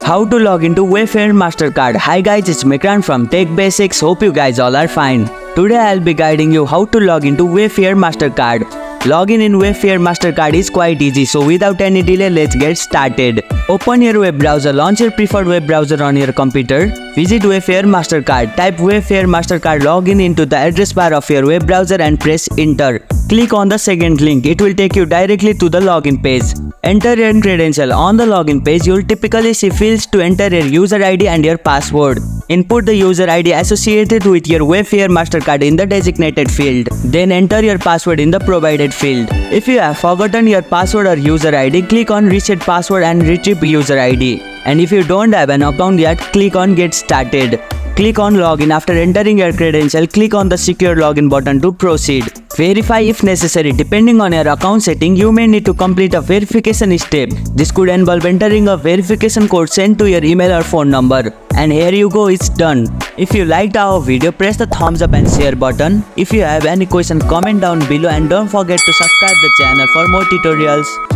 How to log into Wayfair Mastercard. Hi guys, it's Mikran from Tech Basics. Hope you guys all are fine. Today I'll be guiding you how to log into Wayfair Mastercard. Login in Wayfair Mastercard is quite easy, so without any delay, let's get started. Open your web browser, launch your preferred web browser on your computer. Visit Wayfair Mastercard. Type Wayfair Mastercard login into the address bar of your web browser and press enter. Click on the second link. It will take you directly to the login page. Enter your credential. On the login page, you'll typically see fields to enter your user ID and your password. Input the user ID associated with your Wayfair Mastercard in the designated field. Then enter your password in the provided field. If you have forgotten your password or user ID, click on reset password and retrieve user ID. And if you don't have an account yet, click on get started. Click on login. After entering your credential, click on the secure login button to proceed. Verify if necessary. Depending on your account setting, you may need to complete a verification step. This could involve entering a verification code sent to your email or phone number. And here you go, it's done. If you liked our video, press the thumbs up and share button. If you have any question, comment down below and don't forget to subscribe the channel for more tutorials.